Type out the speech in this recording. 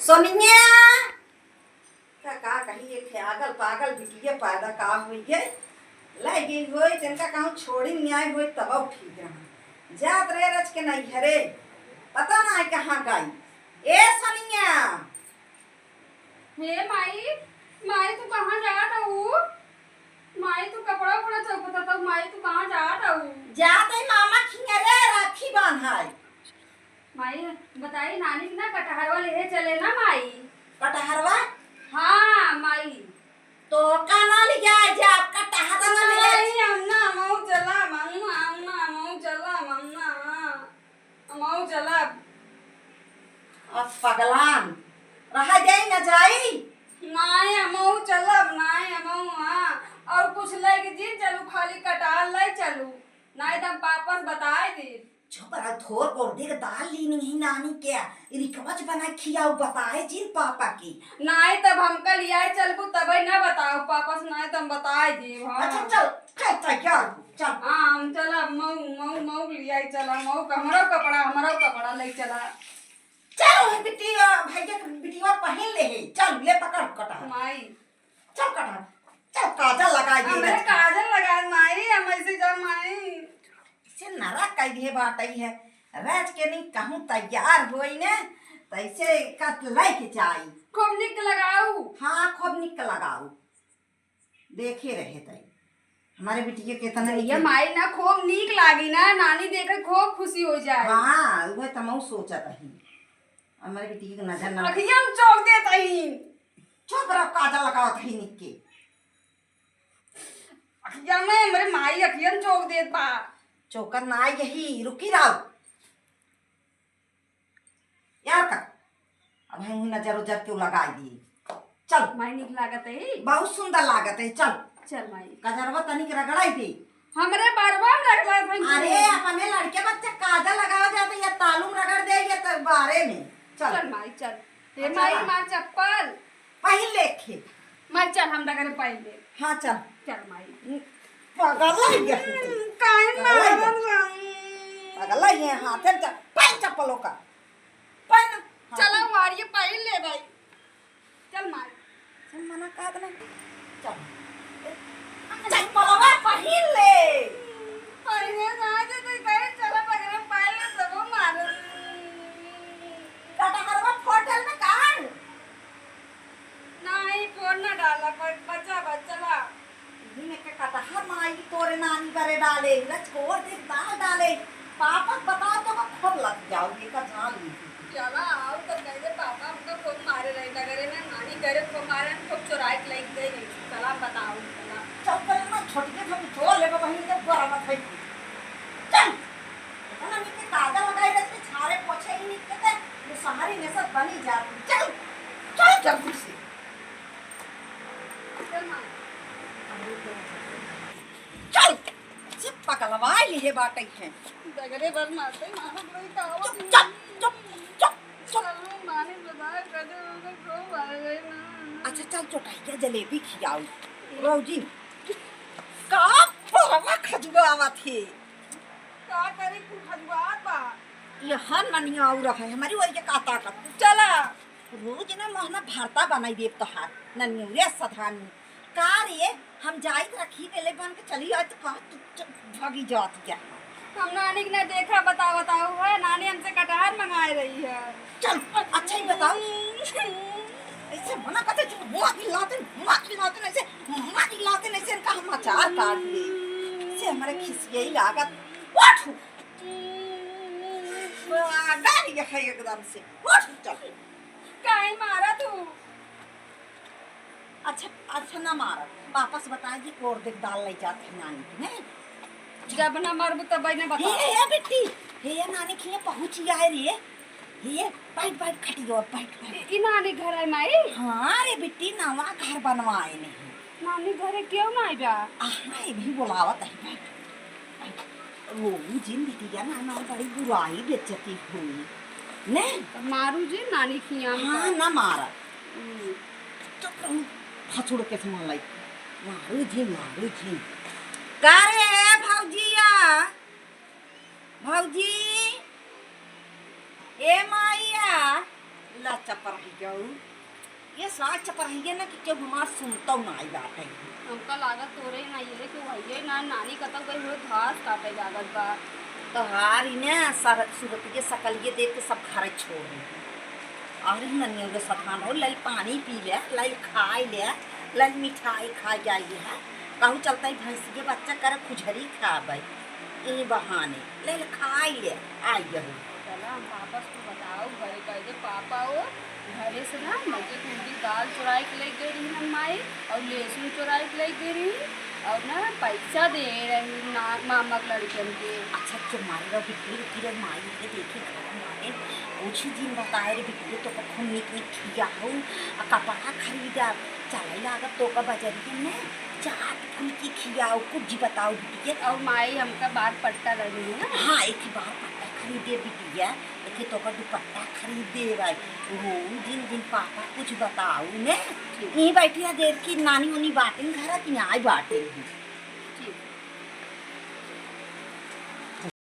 सोनिया का कही एक आगल पागल बिटिया पैदा का हुई है लाई गई होई तिनका कहूँ छोड़ी नहीं आई होई तब ठीक रहा जात रे रच के नहीं हरे पता ना है कहाँ गई। ए सोनिया हे माई माई तू कहाँ जा रहू? माई तू कपड़ा उपड़ा चौपता था माई तू कहाँ जा रहू? जाते मामा खिया रे राखी बांधाई। माई बताई नानी की ना कटहरवा ले चले ना माई। कटहरवा हाँ माई तो काना ले जाए जा कटहरवा ले नहीं अम्मा मऊ चला मम्मा अम्मा मऊ चला मम्मा मऊ चला अब पगलान रहा जाई न जाई नहीं मऊ चलब नहीं मऊ हाँ और कुछ लेके जी चलू खाली कटहर ले चलू नहीं तो वापस बताए दी छोपरा थोर कर देख दाल ली नहीं नानी क्या रिकवच बना खियाओ बताए जिन पापा की नहीं तब हम कल लिया चलबू तब ना बताओ पापा से नहीं तुम बताए दी। अच्छा चल चल तैयार चल हाँ हम चला मऊ मऊ मऊ लिया चला मऊ हमारा कपड़ा ले चला चल बिटिया भैया बिटिया पहन ले है चल ले पकड़ कटा माई चल कटा चल काजल लगा दे हमरे काजल लगा माई हम ऐसे जा माई से नरा कई दे बाटई है राज के नहीं कहूं तैयार होई ने तैसे कट लाई के जाई खूब निक लगाऊ। हाँ खूब निक लगाऊ देखे रहे तई हमारे बिटिया के तना ये माई ना खूब निक लागी ना नानी देखे खूब खुशी हो जाए। हाँ वह तमऊ सोचत ही हमारे बिटिया के नजर ना अखियां चौक दे तही चुप रहो काजल लगावत ही निक के अखियां में हमरे माई अखियां चौक देत बा चौकर ना यही रुकी रहो यार का अब हम नजर उजर क्यों लगाई दी चल माई निक लागत है बहुत सुंदर लागत है चल चल माई कजरवा तनिक रगड़ाई दी हमरे बारवा रगड़ा था अरे अपने लड़के बच्चे काजल लगाओ जाते या तालुम रगड़ दे या तो बारे में चल चल माई चल हे अच्छा। माई मार चप्पल पहन लेखे माई चल हम डगर पाई ले हाँ चल चल माई पागल है ये काहे मारन पागल है ये हाथ में पहन चप्पलों का पहन चला मारिए पाई ले भाई चल मार चल मना काट ना चल चप्पलों पहन ले पाईने ना जे तो कहे चला पकड़ पाई ले सब मार कटहरवा होटल में काट नहीं फोन ना डाला पर बच्चा बच्चा इन्हें के कटहर माई तोरे नानी करे डाले ना छोड़ दे दाल डाले पापा बताओ तो खूब लग जाओगे का जान ली चला आओ तो कहते पापा हमको खूब मारे रहे डगरे में नानी करे खूब मारे खूब चुराई के लाइक दे चला बताओ चला चप्पल में छोटके हम छोड़ ले बहिन के बराबर है चल ना निके कागज लगाए रहते छारे पोछे ही निकलते वो सहारी में सब बनी जाती चल चल जल्दी से चल मार चल सब पकलवा लिए बाटे हैं डगरे भर मारते मानो कोई कावा चुप चुप चुप चुप चलो माने बता कदे उनको खूब मार गए ना अच्छा चल चोटाइया जलेबी खियाओ रोजी का परवा खजुआवा थे का करे तू खजवात बा यहाँ ननिया और है हमारी वही के काता का चला रोज ना मोहना भरता बनाई देव तो हाथ ननिया सधानी का रे हम जाई रखी ले बन के चली आज का भागी जात क्या हम नानी ने देखा बताओ बताओ है नानी हमसे कटहर मंगाए रही है चल अच्छा ही बताओ ऐसे मना करते जो माखी लाते ऐसे माखी लाते ऐसे इनका हम अचार काट ले से हमारे खिसिए ही लागत उठ गाड़ी है एकदम से उठ चल काहे मारा तू अच्छा अच्छा ना मारा वापस बताए जी कोर देख दाल ले जाती नानी हैं जब ना मरबू तब ने बता हे बेटी हे नानी खिए पहुंच आए रे हे बैठ बैठ खटी और बैठ ई नानी घर है माई हाँ रे बेटी नवा घर बनवाए नहीं नानी घरे क्यों ना आई बा ये भी बुलावत है बैठ वो जिन बिटिया ना बड़ी बुराई बेचती हुई ने मारू जी नानी खिया हाँ ना मारा चुप रहो हथुड़ के समान लाई मारू जी का रे भौजिया भौजी ए माइया ला साच चपर जाऊ ये साच चपर है ना कि जब हमार सुनता ना आई बात है हमका लागत तोरे ना ये कि वही ना नानी कतक गई हो घास काटे लागत बा। तो हार इने सर सूरत के सकल ये देख के सब घर छोड़ दे और ही ननियों के सठान हो लल पानी पी ले लल खाए ले लल मिठाई खा जाइए है कहूँ चलता है भैंस के बच्चा कर खुजरी खाबे ये बहाने लल खाए ले आई हो चला हम पापा को बताओ घरे कह दे पापा हो घरे से ना मजे कुंडी दाल चुराई के ले गई रही हम माई और लहसुन चुराई के ले गई रही और ना पैसा दे रही ना मामा के लड़कियन के। अच्छा तुम्हारे बिक्री माई के देखे घर मारे कुछ ही दिन बताए रे बिक्री तो खूब निक निक खिया हो कपड़ा खरीदा चले लागत तो का बजरिया में चाट फुल्की खियाओ कुछ जी बताओ बिटिया। और माई हमका बार पट्टा लगी है ना। हाँ एक ही बार पट्टा खरीदे बिटिया एक ही तो का दुपट्टा खरीदे भाई वो दिन दिन पापा कुछ बताओ ने ये बैठिया देर की नानी उनी बाटें घर की आई बाटें